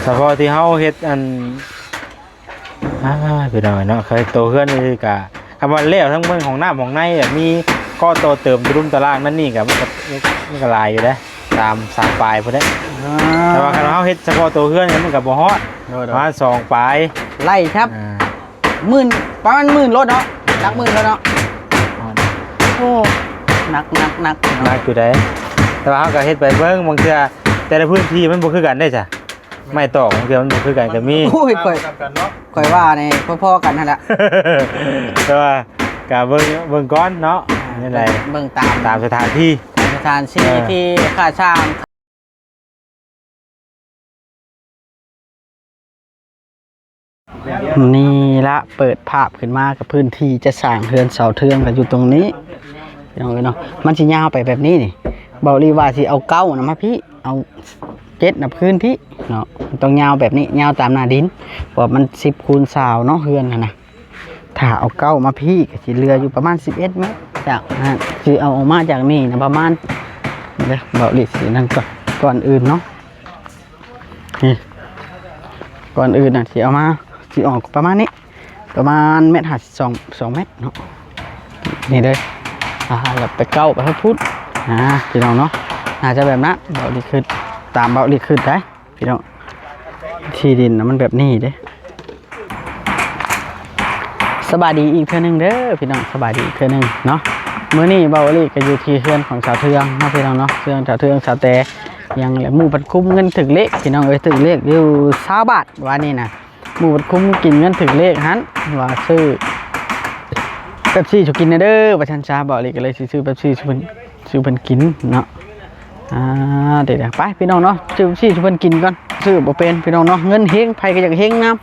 เฉพาะที่เฮาเฮ็ดอันพี่น้องเนาะเคยโตเฮือนนี่ก็คำว่าแล้วทั้งเบิ่งของน้ำของในมีข้อโตเติมตรุ่มตารางนั่นนี่ก็มันก็หลายอยู่เด้ตาม3ปลายพุ่นเด้แต่ว่าคันเฮาเฮ็ดเฉพาะโตเฮือนนี่มันก็บ่ฮอดประมาณ2ปลายไล่ครับ10,000ประมาณ10,000รถเนาะหลักหมื่นแล้วเนาะโอ้หนักอยู่ได้แต่ว่าเฮาก็เฮ็ดไปเบิ่งบางเทื่อแต่ละพื้นที่มันบ่คือกันได้จ้ะไม่ตอกบางเทื่อมันบ่คือกันก็มีโอ้ยข่อยว่านี่พอๆกันนั่นแหละแต่ว่าก็เบิ่งก่อนเนาะนี่แหละเบิ่งตามสถานที่ที่ค่าช่างนี่ละเปิดภาพขึ้นมากับพื้นที่จะสร้างเรือนเสาเทืองกันอยู่ตรงนี้เนาะมันสิยาวไปแบบนี้นี่เบาลีว่าสิเอาเก้านะมาพี่เอา7นะพื้นพี่เนาะต้องยาวแบบนี้ยาวตามหน้าดินเพราะมัน10 คูณ 20เนาะเรือนนะถ้าเอาเก้ามาพี่ก็สิเรืออยู่ประมาณ11 เมตรจากสิเอาออกมาจากนี่นะประมาณเดี๋ยวเบาลีสินั่นก่อนอื่นเนาะนี่ก่อนอื่นน่ะสิเอามาสิออกประมาณนี้ประมาณ1.52 เมตรเนาะนี่เลยแล้วไปเก้าไปให้พุทธพี่น้องเนาะอาจจะแบบนั้นเบาลีขึ้นตามเบาลีขึ้นได้พี่น้องที่ดินนะมันแบบนี้เด้สบายดีอีกเทื่อนึงเด้อพี่น้องสบายดีอีกเทื่อนึงเนาะมื้อนี้เบาลีก็อยู่ที่เฮือนของสาวเทืองเนาะพี่น้องเนาะเทืองสาวเทืองสาวแต่ยังแหละหมู่บัดคุ้มเงินถึงเลขพี่น้องเอ้ยถึงเลขอยู่20 บาทว่านี่นะหมู่บัดคุ้มกินเงินถึงเลขหันว่าซื้อเป๊ปซี่จะกินเด้อประชันชาเบาลีก็เลยซื้อเป๊ปซี่ซื้อเพิ่นกินเนาะเดี๋ยวไปพี่น้องเนาะซื้อซี่ชวนกินก่อนซื้อบ่เป็นพี่น้องเนาะเงินเฮงไผก็อยากเฮงนะ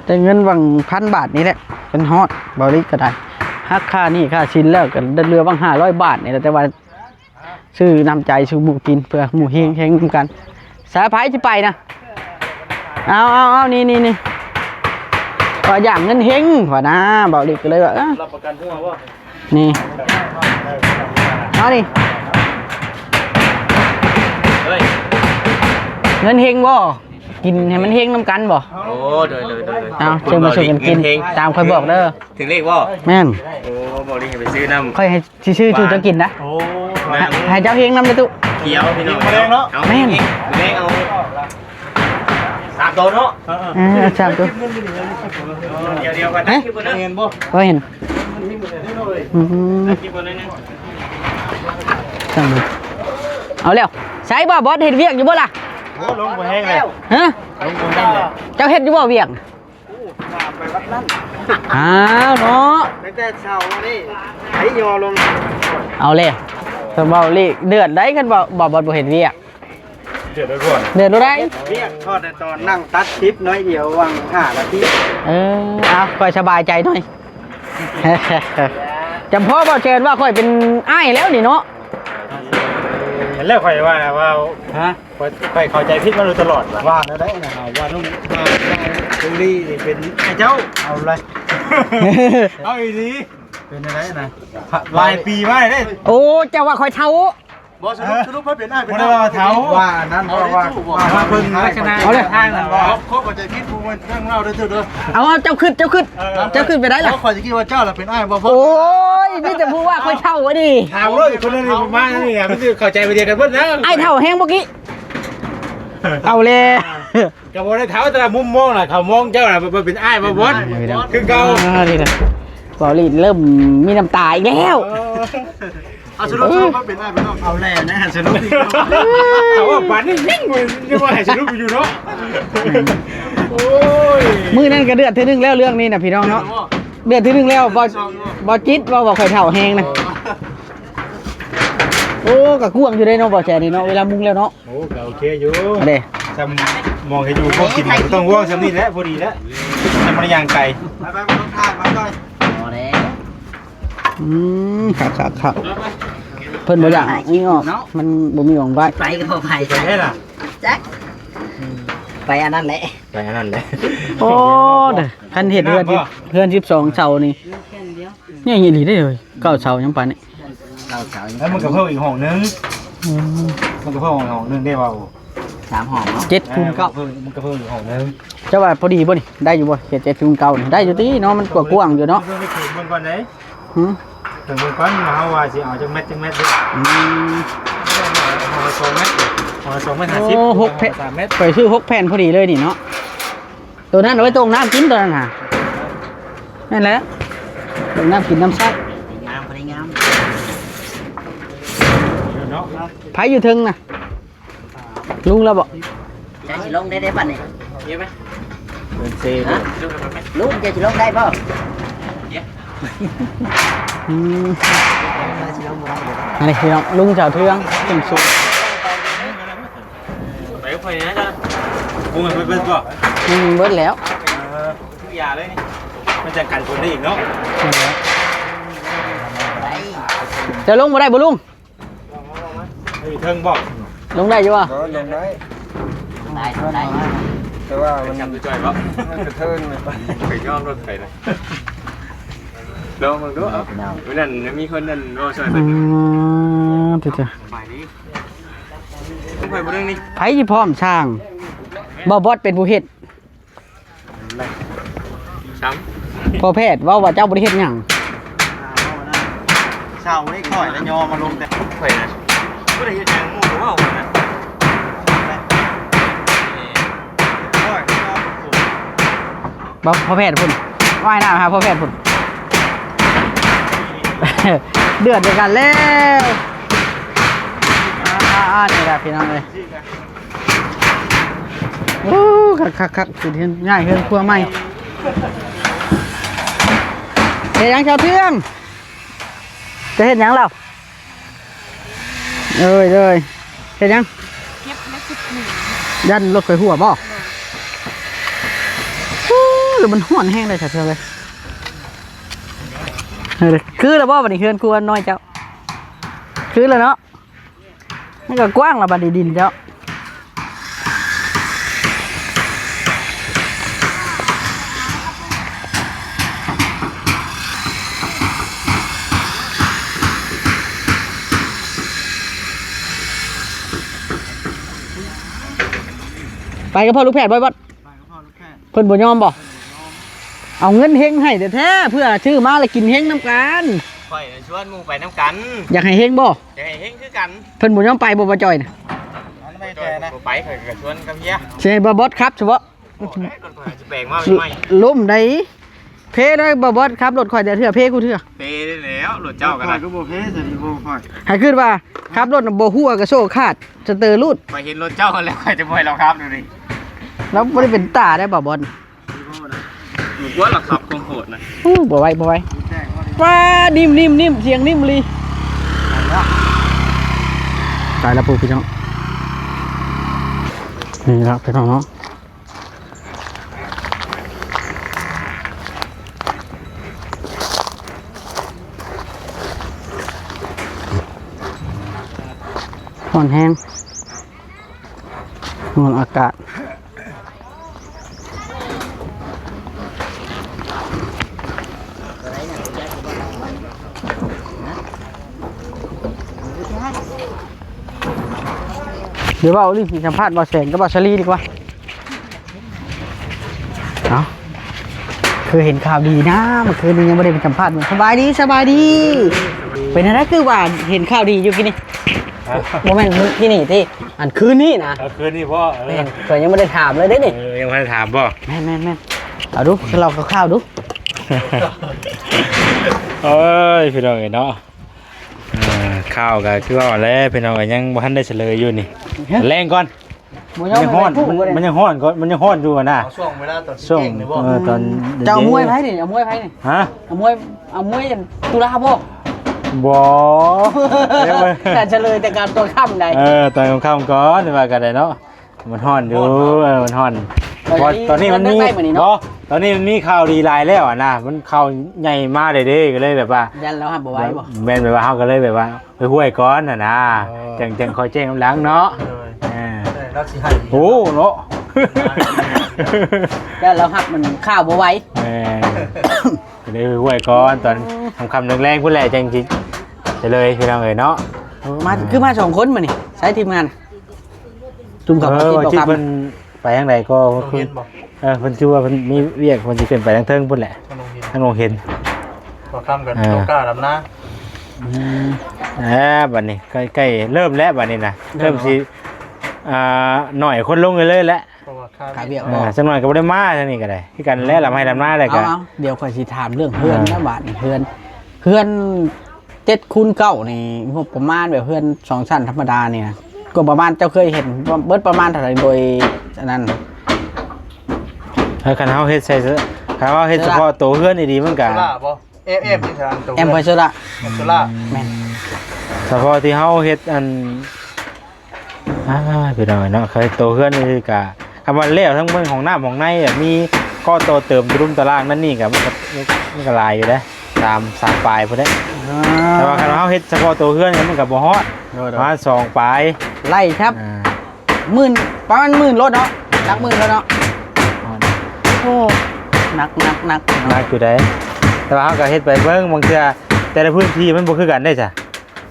แต่เงินวัง1,000 บาทนี่แหละเป็นฮอดบริก็ได้หักค่านี่ค่าชิ้นแล้วก็เรือวัง500 บาทนี่แต่ว่าซื้อน้ำใจซื้อหมูกินเพื่อหมูเฮงเฮงกันสายไผสิไปนะเอานี่ว่าอย่างเงินเฮงว่านะบริก็เลยว่ารับประกันทั่วบ่นี่เอานี่เงินเฮงบ่กินให้มันเฮงน้ำกันบ่โอ้โดยเอาเชิญมาช่วยกันกินตามค่อยบอกเด้อถึงเลขบ่แม่นโอ้บ่ได้ให้ไปซื้อน้ำค่อยให้ชื่อจะกินนะโอ้ให้เจ้าเฮงน้ำเลยตุเขียวพี่น้องเนาะแม่นเลขเอา3 ตัวเนาะ3 ตัวเดียวกันนะคิดบ่เห็นบ่ก็เห็นเอาแล้วใช้บ่บอสเห็นเวียกอยู่บ่ล่ะโอ้ลงบ่แห้งเลยฮะลงบ่แห้งเลยเจ้าเฮ็ดอยู่บ่เวียกไปวัดนั่นเนาะตั้งแต่เช้านี่ไอ้ยอลงเอาเลยสมบ่ลีเดือดได้กันบ่บอสบ่เห็นเวียกเดือดด้วยก่อนเดือดได้เวียกทอดแต่ตอนนั่งตัดคลิปน้อยเดียววัง5 นาทีเอาค่อยสบายใจหน่อยจำพ่อบ่เชิญว่าค่อยเป็นอ้ายแล้วนี่เนาะแล้วข่อยว่าข่อยเข้าใจผิดมาโดยตลอดว่าแล้วได้นะว่าต้องตุลีเป็นเจ้าเอาเลยเอาอีดีเป็นอะไรนะหลายปีมาได้โอ้เจ้าว่าค่อยเท่าบ่สรุปเพิ่นเป็นอ้ายเป็นเท่าว่านั้นว่าเพิ่นลักษณะเอาเลยทางนั้นบ่ครบเข้าใจผิดผู้มันเรื่องเล่าได้เด้อเอาเจ้าขึ้นไปได้ล่ะข่อยสิคิดว่าเจ้าล่ะเป็นอ้ายบ่โอ้ยนี่จะพูดว่าค่อยเท่าวะดิเท่าเลยคนนึงมานี่อ่ะมันสิเข้าใจไปเดียวกันเพิ่นนะไอ้เท่าแห้งเมื่อกี้เอาเลยก็บ่ได้เท่าแต่มุมมองน่ะเขามองเจ้าน่ะบ่เป็นอ้ายบ่บ่คือเก่านี่นะบ่ลีเริ่มมีน้ำตาอีกแล้วเอาสรุปว่าเป็นอ้ายเป็นน้องเอาแล้วนะสรุปเขาว่าปานนี้ยิ่งยังว่าให้สรุปอยู่เนาะโอ้ยมื้อนั้นก็เดือดทีนึงแล้วเรื่องนี้น่ะพี่น้องเนาะเดือดทีนึงแล้วบ่จิตบ่ค่อยเท่าแห้งนะโอ้ก็กวงอยู่ได้เนาะบ่แช่นี่เนาะเวลามุงแล้วเนาะโอ้ก็โอเคอยู่เด้จำมองให้อยู่พวกกินก็ต้องว่างซำนี้แหละพอดีแล้วทำมันย่างไก่ไปต้องทางมาก่อนพอแล้วครับเพิ่นบ่อยากนี่ออกมันบ่มีของไว้ไปก็บ่ไปไปได้ล่ะจักไปอันนั้นแหละโอ้เด้อคันเฮ็ดเฮือน12เสานี่เนี่ยอีหลีได้เลย9เสายังปานนี้แล้วมันก็เพิ่มอีกห้องนึงมันก็เพิ่มห้องนึงได้ว่า 3ห้องเนาะ 7คูณ9 มันก็เพิ่มออกแล้ว เจ้าว่าพอดีบ่นี่ได้อยู่บ่เขต7คูณ9นี่ได้อยู่ติเนาะมันกว้างๆอยู่เนาะ เพิ่มไปเบิ่งก่อนเด้ หึ ถึงเบิ่งก่อนมาเฮาว่าสิเอาจักเม็ดเด้ อืม ห่อ2เม็ดห่อ2เม็ด50 โอ้6แผ่น 3เม็ด ไปซื้อ6แผ่นพอดีเลยนี่เนาะตัวนั้นเอาไว้ตรงน้ำกินตัวนั้นน่ะนั่นแหละตรงน้ำกินน้ำซัก งามพอดีงาม เนาะ ไผอยู่ทึงน่ะลุงแล้วบ่ จะสิลงได้บัดนี้ เยอะมั้ยเดินเซ ฮะลูกจะสิลงได้บ่ อืม สิลงบ่ได้ อันนี้คือลุงเจ้าเทืองเป็นสุด ไปก็ไปนะจ๊ะกูมันไปเบิ่งบ่ เบิดแล้ว ทุกอย่างเลยนี่มันจะกันคนได้อีกเนาะ ได้ จะลงบ่ได้บ่ลุง ไอ้เทิงบอก ลงได้อยู่บ่ ก็ลงได้ ได้เท่าได้ แต่ว่ามัน จำตัวจ่อยบ่ กระเทินเลย ไปยอมรถไปนะลองมึงดูเอาวันนั้นมีคนนั้นรอช่วย อืมติเถอะ ไปนี้ไปบ่เรื่องนี้ ไผสิพร้อมช่างบ่บอสเป็นผู้เฮ็ด ช้ พอแพทย์เว้าว่าเจ้าบ่ได้เฮ็ดหยัง ำเช้าไม่ค่อยแล้วยอมาลงแต่ไปนะบ่ได้เฮ็ดหยังหมู่ว่านะ บ่พอแพทย์พุ่นว่ายน้ำหาพอแพทย์พุ่น เดือดด้วยกันแล้วนี่แหละพี่น้องเลยโอ้คักสิเห็นง่ายเฮือนครัวใหม่เฮ็ดหยังชาวเทืองจะเฮ็ดหยังเราเอ้ยเฮ็ดหยังยันรถไฟหัวบ่หรือมันห่อนแห้งเลยชาวเทืองเลยคือแล้วบ่บัดนี้เฮือนครัวน้อยเจ้าคือแล้วเนาะมันก็กว้างแล้วบัดนี้ดินเจ้าไปกับพ่อลูกแพทย์บ่บ่เพิ่นบ่ยอมบ่เอาเงินเฮงให้แท้ๆเพื่อชื่อมาแล้วกินเฮงน้ำกัน ข่อยชวนหมู่ไปน้ำกัน อยากให้เฮงบ่ จะให้เฮงคือกัน เพิ่นบ่ยอมไปบ่บ่จ่อยน่ะ ไม่แท้นะไปข่อยก็ชวนกับเฮีย สิให้บ่บอสครับเฉพาะ โอ้ยก่อนข่อยจะแบ่งมาใหม่ ล้มได้เพได้บ่บอสครับรถข่อยแต่เถื่อเพกูเถื่อ เปได้แล้วรถเจ้ากันนะ ก็บ่เพสสิบ่ค่อย ให้ขึ้นว่าครับรถน่ะบ่ฮู้ว่ากระโซ่ขาดจะเตอรูด ไปเห็นรถเจ้าแล้วข่อยจะบ่ให้เราครับดูดิ แล้วบ่ได้เป็นตาได้บ่บอส หนูกลัวเราขับคงโหดนะ บ่ไหวว้านิ่มเสียงนิ่มเลยตายแล้วปู่พี่น้องนี่ครับพี่น้องเนาะร้อนแห้งร้อนอากาศเดี๋ยวว่าเอาลิสิสัมภาษณ์บอแสงกับบอชลีดีกว่าเอาคือเห็นข่าวดีนะเมื่อคืนนี้ยังไม่ได้ไปสัมภาษณ์สบายดีเป็นอะไรคือว่าเห็นข่าวดีอยู่กี่นี่โมเมนต์ที่นี่ที่อันคืนนี้นะ คืนนี้พ่อ แม่นเคยยังไม่ได้ถามเลยเด้นี่ ยังไม่ได้ถามพ่อ แม่นเอาดูเราข้าวดู เอ้ยพี่น้องเอ้ยเนาะข้าวก็คือว่าแล้วพี่น้องก็ยังบ่ทันได้เฉลยอยู่นี่แรงก่อนมันยังฮ้อนมันยังฮ้อนก่อนมันยังฮ้อนอยู่อะนะ ช่วงเวลาตอน ช่วงตอน จะเอามวยไผนี่เอามวยไผนี่ ฮะ เอามวยตุลาบ่ บ่เดี๋ยวไป แต่เฉลยแต่การตัวค่ำใด ตอนค่ำๆก่อนว่ากันได้เนาะมันฮ้อนอยู่มันฮ้อนเพราะตอนนี้มันมีบ่ตอนนี้มันมีข่าวดีหลายแล้วอ่ะนะมันข่าวใหญ่มาเด้ๆก็เลยแบบว่า ยันแล้วหับบ่ไหว้บ่ แม่นแบบว่าเฮาก็เลยแบบว่าไปห้วยก่อนน่ะนะจังคอยแจ้งกำลังเนาะ เราสิให้ โอ้เนาะ ยันแล้วหับมันข้าวบ่ไหว้ แม่ก็เลยไปห้วยก่อนตอนคำแรงๆพุ่นแหละจังสิจะเลยพี่น้องเอ้ยเนาะ มาคือมา2คนมานี่ใช้ทีมงาน จุ่มเขาบ่ ว่า คิ คิ ด ด บ่ เพิ่นไปทางใดก็ โรง คือ เรียนบอก เพิ่นชื่อว่าเพิ่นมีเวียกเพิ่นสิขึ้นไปทางเทิงพุ่นแหละ โรงเรียน ทางโรงเห็น ก็ข้ามกันโลกาดำน้า บัดนี้ใกล้ๆเริ่มแล้วบัดนี้นะเริ่มสิหน่อยคนลงเลยแหละ เพราะว่าข้าม ขาเวียกบ่ สักหน่อยก็บ่ได้มาทางนี้ก็ได้คือกันแล้วลำให้ลำหน้าได้ก็ เอาเดี๋ยวข่อยสิถามเรื่องเพื่อนนะบาดนี่เพื่อน7คูณ9นี่งบประมาณแบบเพื่อน2ชั้นธรรมดาเนี่ยก็ประมาณเจ้าเคยเห็นเบิดประมาณเท่าไหร่โดยอันนั้น คันเฮาเฮ็ดใส่คันเฮาเฮ็ดเฉพาะตัวเฮือนดีๆมันก็ โซล่าบ่เอฟที่ทางตัว แอมเภอเชละ โซล่า แม่น เฉพาะที่เฮาเฮ็ดอันพี่น้องเนาะเคยตัวเฮือนนี่ก็คำว่าแล้วทั้งเบิ่งของน้ำของในมีก็โตเติมตรุมตารางนั่นนี่ก็มันก็หลายอยู่เด้3ปลายพุ่นเด้แต่ว่าคันเฮาเฮ็ดเฉพาะตัวเฮือนมันก็บ่ฮอดประมาณ2ปลาย ไล่ครับ10,000ประมาณ10,000รถเนาะหลักหมื่นแล้วเนาะโอ้หนัก นักอยู่ได้แต่ว่าเฮาก็เฮ็ดไปเบิ่งบางเทื่อแต่ละพื้นที่มันบ่คือกันได้จ้ะ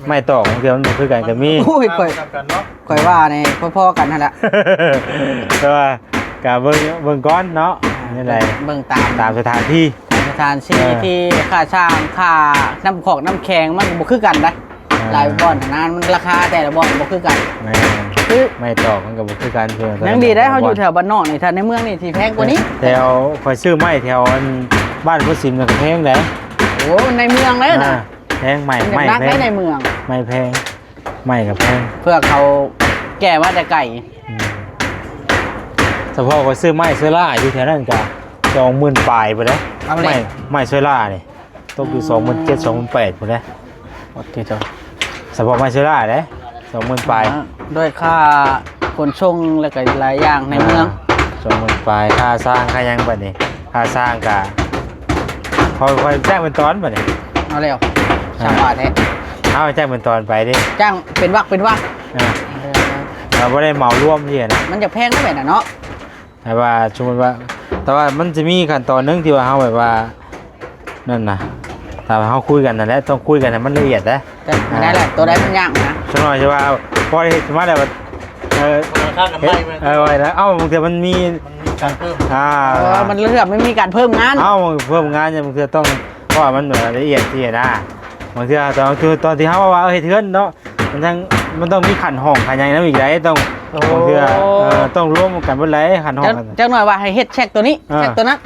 ไม่ตอกบางเทื่อมันบ่คือกันก็มี โอ้ยข่อย กันเนาะ ข่อยว่านี่พ่อๆกันนั่นแหละ แต่ว่าก็เบิ่งก่อนเนาะนี่แหละ เบิ่งตาม ตามสถานที่ สถานที่ที่ค่าช่างค่าน้ำของน้ำแข็งมันบ่คือกันนะหลายบ่อนนั้นมันราคาแต่ละบ่อนบ่คือกัน ไม่ คือ ไม่ตอกมันก็บ่คือกันเพิ่น ยังดีได้เขาอยู่แถวบ้านนอกนี่ถ้าในเมืองนี่ที่แพงกว่านี้ แถวคอยซื้อไม้แถวอันบ้านพุทธศิลป์ก็แพงได้ โอ้ในเมืองเลยนะ แพงไม้ มัน ไม้ นัก แพ ได้ ง ในเมือง ไม้แพงไม้ก็แพง เพื่อเขาแก้ว่าแต่ไก่ อืมเฉพาะคอยซื้อไม้เซล่าอยู่แถวนั้นก็20,000ปลายไปแล้วไม้เซล่านี่ตกอยู่27,000 28,000พุ่นเด้ โอเคจ้ะ เฉพาะไม้เซล่าเด้20,000ปลาย ด้วยค่าขนส่งแล้วก็หลายอย่างในเมือง 20,000ปลายค่าสร้างค่าหยังบัดนี้ค่าสร้างก็คอยแจ้งเป็นตอนบัดนี้ เอาแล้วช่างว่าแท้ เอาแจ้งเป็นตอนไปดิ จ้างเป็นวักเป็นวัก เราไม่ได้เหมารวมที่นะ มันจะแพงได้แบบน่ะเนาะ แต่ว่าสมมติว่าแต่ว่ามันจะมีขั้นตอนหนึงที่ว่าเขาแบบว่านั่นนะแต่ว่าเขาคุยกันนั่นแหละต้องคุยกันให้มันละเอียดนะ แต่ไม่ได้แหละตัวใดมันยากนะ สักหน่อยใช่ว่าพอได้เห็นมาแล้วว่าเออ ข้ามกัน เฮ็ ไป ดไว้แล้วบางทีมันมี การเพิ่ม มันเลือกไม่มีการเพิ่มงาน เพิ่มงานเนี่ยบางทีต้องเพราะว่ามันเหมือนละเอียดที่นะบางทีตอนที่เขาว่าเฮ็ดเทือนเนาะมันต้องมีขันห้องขันยังนั้นอีกไรต้องบางทีต้องร่วมกันเมื่อไรขันห้องกัน จังหน่อยว่าให้เฮ็ดเช็คตัวนี้เช็คตัวนั้น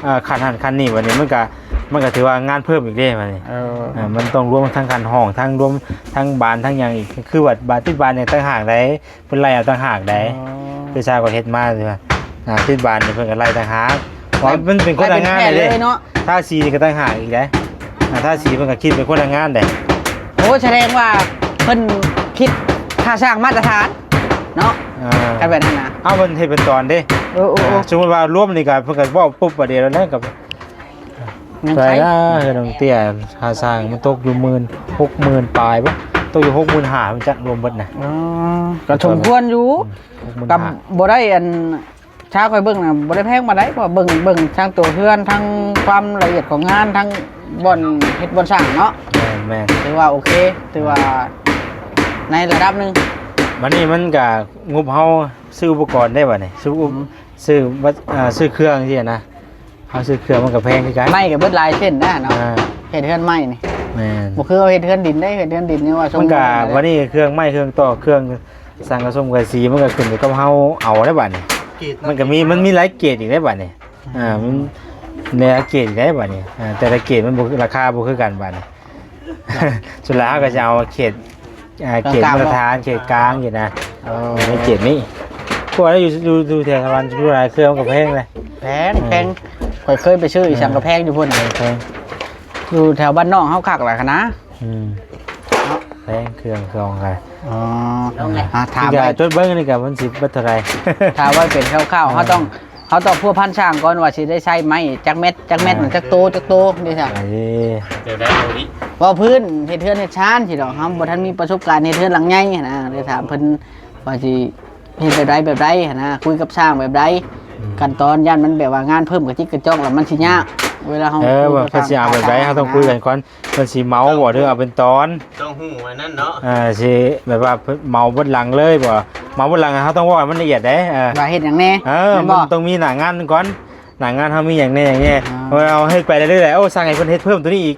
คันนี้วันนี้มันก็ถือว่างานเพิ่มอีกได้วันนี้มันต้องรวมทั้งคันห้องทั้งรวมทั้งบานทั้งอย่างอีกคือว่าบานติดบานเนี่ยต่างหากได้เป็นไรเอาต่างหากได้ประชาก็เฮ็ดมาใช่ไหมติดบานเนี่ยเพิ่นก็ไล่ต่างหากเพราะมันเป็นคนละงานเลยเนาะถ้าสีนี่ก็ต่างหากอีกได้ถ้าสีเพิ่นก็คิดเป็นคนละงานได้ โอ้แสดงว่าเพิ่นคิดค่าสร้างมาตรฐานเนาะกันแบบนั้นนะ เอามันเฮ็ดเป็นตอนเด้สมมุติว่ารวมนี่ก็เพิ่นก็บอกปุ๊บประเดี๋ยวแล้วกับ ยัง ใช่ ใช้ ละเฮ้ยน้องเตี้ยค่าสร้างมันตกอยู่60,000ปลายปะตกอยู่65,000มันจะรวมเบิดน่ะ ก็สมควรอยู่กับบ่ได้อันช้าคอยเบิ่งน่ะบ่ได้แพงมาได้เพราะเบิ่งทั้งตัวเฮือนทั้งความละเอียดของงานทั้งบ่อนเฮ็ดบ่อนสร้างเนาะ แม่น ถือว่าโอเคถือว่าในระดับหนึง มันนี่มันก็งบเฮาซื้ออุปกรณ์ได้บ่นี่ซื้อเครื่องที่นะเฮาซื้อเครื่องมันก็แพงคือกัน ไม้ก็เบิดหลายเส้นนะเนาะเฮ็ดเฮือนไม้นี่ แม่น บ่คือเอาเฮ็ดเฮือนดินได้เฮ็ดเฮือนดินนี่ว่า มันก็วันนี้เครื่องไม้เครื่องต่อเครื่องสั่งกระสมกระสีมันก็ขึ้นอยู่กับเฮาเอาได้บัดนี่มันก็มีหลายเกรดอีกได้บัดนี่มันในเกรดอีกได้บัดนี่แต่ละเกรดมันบ่ราคาบ่คือกันบัดนี่ สุดแล้วก็จะเอาเขตมาตรฐานเขตกลางอยู่นะในเขตนี้พวกนั้นอยู่แถววันทุกรายเครื่องกับแพงเลย แพงข่อยเคยไปซื้ออีสังกะแพงอยู่พุ่น แพง อยู่แถวบ้านนอกเฮาคักหลายคณะ แพงเครื่องกัน อ๋อ ลงเลย ถาม ที่ ไว้ จดเบิ้งนี่กับมัน10บัตรอะไร ถามไว้เป็นคร่าวๆเฮาต้องพัวพันช่างก่อนว่าสิได้ใช้ไม้จักเม็ดมันจักโตนี่ซะ เดี๋ยวได้เอาดิ ว่าพื้นเฮ็ดเทือนเฮ็ดชานสิดอกเฮาบ่ทันมีประสบการณ์เฮ็ดเทือนหลังใหญ่นะเลยถามเพิ่นว่าสิเฮ็ดแบบใดนะคุยกับช่างแบบใดขั้นตอนย่านมันแบบว่างานเพิ่มกระจิกกระจ้องแล้วมันสิยาก เวลาเฮา ว่าเพิ่นสิเอาแบบใดเฮาต้องคุยกันก่อนเพิ่นสิเมาบ่หรือเอาเป็นตอน ต้องหูอันนั้นเนาะ สิแบบว่าเพิ่นเมาเบิดหลังเลยบ่เมาเบิดหลังเฮาต้องว่าให้มันละเอียดเด้ว่าเฮ็ดหยังแน่ แม่ แม่น มั บ่ นต้องมีหน้างานก่อนหน้างานเฮามีหยังแน่อย่างเงี้ย อ่า เอาเฮ็ดไปเรื่อยๆโอ้สั่งให้เพิ่นเฮ็ดเพิ่มตัวนี้อีก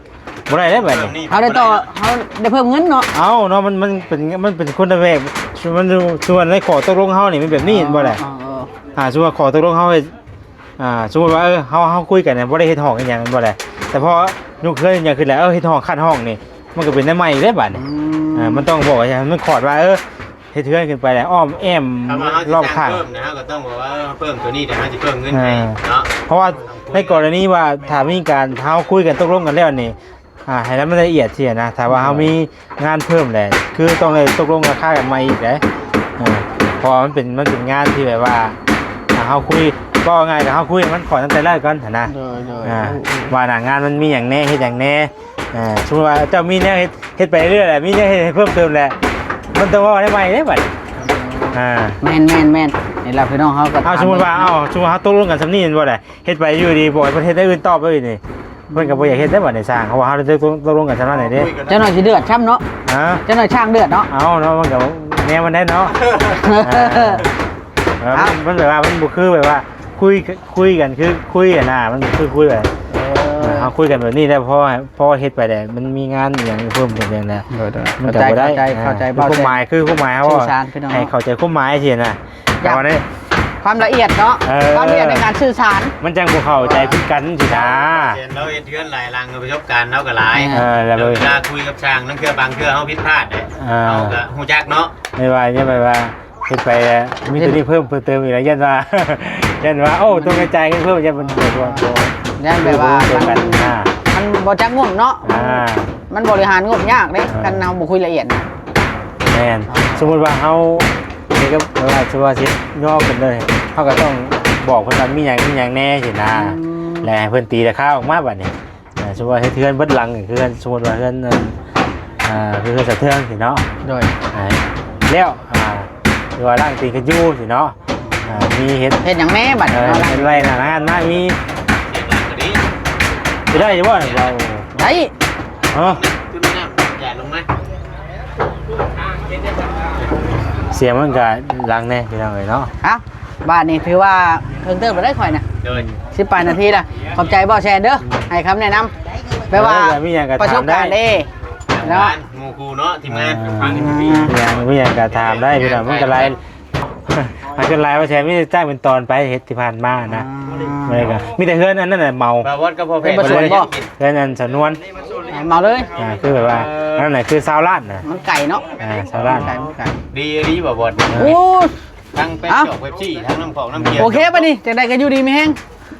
บ่ได้เด้แบบนี้ เฮาได้ต่อเฮาได้เพิ่มเงินเนาะ เอ้าเนาะมันเป็นคนละแบบมันส่วนในขอตกลงเฮานี่มันแบบนี้บ่ได้ สมมุติว่าขอตกลงเฮาสมมุติว่าเฮาคุยกันเนี่ยบ่ได้เฮ็ดห้องอีหยังบ่ได้แต่พอยกเคยอย่างขึ้นแล้วเฮ็ดห้องคัดห้องนี่มันก็เป็นได้ใหม่อีกแล้วบัดนี้มันต้องบอกว่ามันขอดว่าเฮ็ดเทือนขึ้นไปแล้วอ้อมแอมรอบข้าง เพิ่มนะฮะก็ต้องบอกว่าเพิ่มตัวนี้แต่มันจะเพิ่มเงินให้เนาะ เพราะว่าในกรณีว่าถ้ามีการเฮาคุยกันตกลงกันแล้วนี่ให้แล้วมันละเอียดสินะถ้าว่าเฮามีงานเพิ่มแหละคือต้องเลยตกลงราคากันใหม่อีกเด้เพราะมันเป็นงานที่แบบว่าเฮาคุยก็ง่ายกับเฮาคุยมันขอตั้งแต่แรกก่อนนะว่าหน้างานมันมีอย่างแน่เฮ็ดอย่างแน่สมมุติว่าเจ้ามีแนวเฮ็ดไปเรื่อยๆแหละมีแนวเฮ็ดให้เพิ่มเติมแหละมันต้องว่าได้ใหม่เด้บัดแม่นนี่ล่ะพี่น้องเฮาก็ สมมุติว่าเฮาตกลงกันซำนี้แม่นบ่ได้เฮ็ดไปอยู่ดีบ่ให้เพิ่นเฮ็ดได้อื่นตอบไปนี่เพิ่นก็บ่อยากเฮ็ดได้บัดนี้สร้างเพราะว่าเฮาได้ตกลงกันซำนั้นเด้ เจ้าหน่อยสิเดือดช้ำเนาะเจ้าหน่อยช่างเดือดเนาะ เอาเนาะมันก็แนวมันได้เนาะมันแบบว่ามันบ่คือแบบว่าคุยกันคือคุยกันมันคือคุยแบบเฮาคุยกันแบบนี้ได้พอเฮ็ดไปได้มันมีงานอย่างเพิ่มเติมอย่างนั้นมันก็บ่ได้เข้าใจความหมายเฮาให้เข้าใจความหมายสินะแต่ว่านี่ ความละเอียดเนาะความละเอียดในการสื่อสาร มันจังบ่เข้าใจผิดกันสินะ เราเฮ็ดเทือนหลายลังประสบการณ์เฮาก็หลาย แล้ว เวลาคุยกับช่างนั่นคือบางเทื่อเฮาผิดพลาดเฮาก็ฮู้จักเนาะ ไม่ว่าเนี่ยแบบว่าเฮ็ดไปมีตัวนี้เพิ่มเติมอีกแล้วยันว่าโอ้ตัวกระจายเพิ่มยันมันเกิดว่า ยันแบบว่ามันบ่จักงบเนาะมันบริหารงบยากเด้กันเฮาบ่คุยละเอียด แม่นสมมุติว่าเฮานี่ก็ว่าสิว่าสิย่อกันเลยเฮาก็ต้องบอกเพิ่นว่ามีหยังแน่สินะแล้วให้เพิ่นตีราคาออกมาบัดนี้สมมุติว่าเฮ็ดเทือนเบิดหลังคือสมมุติว่าเทือนคือสะเทือนสิเนาะโดยแล้วหรือว่าร่างตีกันอยู่สิเนาะมีเฮ็ดหยังแม่บัดเป็นไรนะงานน่ามีจะได้บ่เราได้ขึ้นมาน้ำอย่าลงมา เสียงมันก็ลังแน่พี่น้องเอ้ยเนาะบ้านนี่ถือว่าเพิ่งเติมไปได้ค่อยนะ10 ปลายนาทีละขอบใจบ่แชร์เด้อให้คำแนะนำแปลว่าประสบการณ์เด้เนาะหมู่ครูเนาะทีมงานฟังกันดีมีอย่างก็ถามได้พี่น้องมันก็ไลน์มันก็ไลน์ว่าแชร์มีจ้างเป็นตอนไปเฮ็ดที่ผ่านมานะอะไรก็มีแต่เฮือนอันนั้นน่ะเมาบ่วัดก็พอแพ้เฮือนอันสนวนเมาเลยคือแบบว่านั่นน่ะคือชาวล้านน่ะมันไก่เนาะชาวล้านดีบ่บ่โอ้ทั้งเป็ดจอกเว็บจี้ทั้งน้ำของน้ำเกี๊ยวโอเคป่ะนี่จังได๋ก็อยู่ดีมีแฮง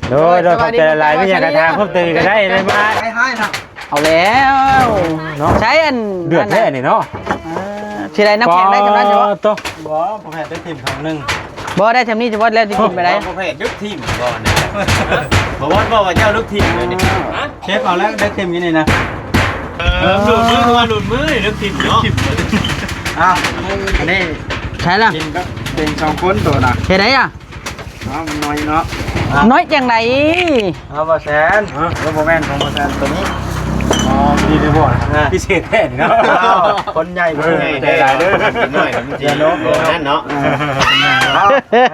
โดยขอบใจหลายๆมีอย่างก็ถามเพิ่มเติมก็ได้เลยมาเอาแล้วใช้อันเดือดแท้นี่เนาะสิได้น้ำแข็งได้จำนั้นเฉพาะบ่ผมแพ้ได้ทีมครั้งนึงบ่ได้จำนี้เฉพาะแล้วที่กินไปได้บ่แพ้ลึกทีมก่อนนะบ่ว่าเจ้าลึกทีมเลยนี่เชฟเอาแล้วได้ทีมอยู่นี่นะหลุดมือมาหลุดมือลึกทีมเนาะอันนี้ใช่ล่ะกินก็เป็น2คนตัวน่ะเฮ็ดได้อ่ะมันน้อยเนาะน้อยจังได๋บ่แสนบ่แม่นของบ่แสนตัวนี้ดีเลยบ่พิเศษแท้เนาะคนใหญ่บ่ใหญ่ได้หลายเด้อน้อยมันสิเนาะนั่นเนาะ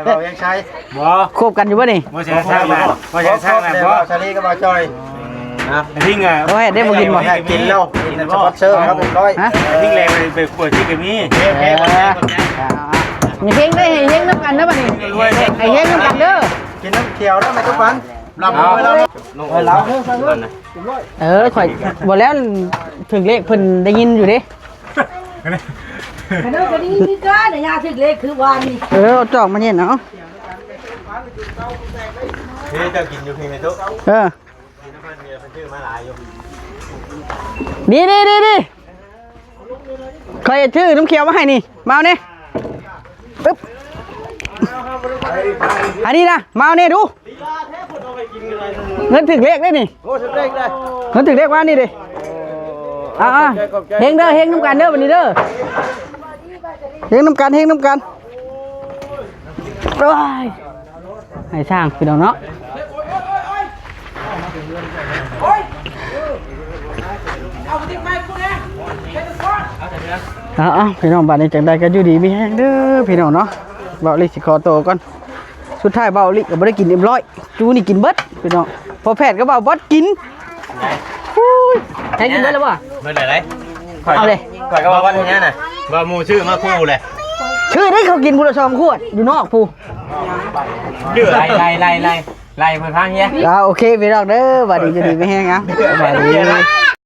เรายังใช้บ่ควบกันอยู่บ่นี่บ่ใช่สร้างแบบบ่ใช่สร้างแบบบ่ชาลีก็บ่จอยทิ้งอ่ะโอ้ยได้บ่กินบ่กินแล้วกินสปอนเซอร์ครับเป็นร้อยทิ้งแรงไปขวดที่ก็มีมีเฮงได้ให้เฮงน้ำกันเด้อบัดนี้ให้เฮงน้ำกันเด้อกินน้ำเขียวได้มั้ยทุกวันลำไปแล้วข่อยบ่แล้วถึงเลขเพิ่นได้ยินอยู่เด้ขนมก็ดีนี่ก็เนี่ยยาถึงเลขคือวานนี่จอกมาเย็นเนาะเฮ้ยเจ้ากินอยู่พี่แม่ตุ๊ดีข่อยชื่อน้ำเขียวมาให้นี่มาเอานี่ปึ๊บอันนี้นะมาเอานี่ดูเงินถึงเลขได้นี่เงินถึงเลขว่านี่ดิเฮงเด้อเฮงน้ำกันเด้อวันนี้เด้อเฮงน้ำกันให้ช่างพี่น้องเนาะ เอาพี่น้องบัดนี้จังใดก็อยู่ดีมีแฮงเด้อพี่น้องเนาะเบาลิสิขอโตวก่อนสุดท้ายเบาลิก็บ่ได้กินเรียบร้อยจูนี่กินเบิดพี่น้องพอแพทย์ก็เบาบดกินให้กินเบิดแล้วบ่ เมื่อไหร่ เอาเลย ก่อนก็ว่าวันนี้น่ะว่าหมูชื่อมาคู่เลย ชื่อได้เขากินบุรชองขวดอยู่นอกผู้ ดื้อไล่เพื่อนพังเงี้ย โอเคพี่น้องเด้อบัดนี้จะดีไม่แห้งอ่ะบัดนี้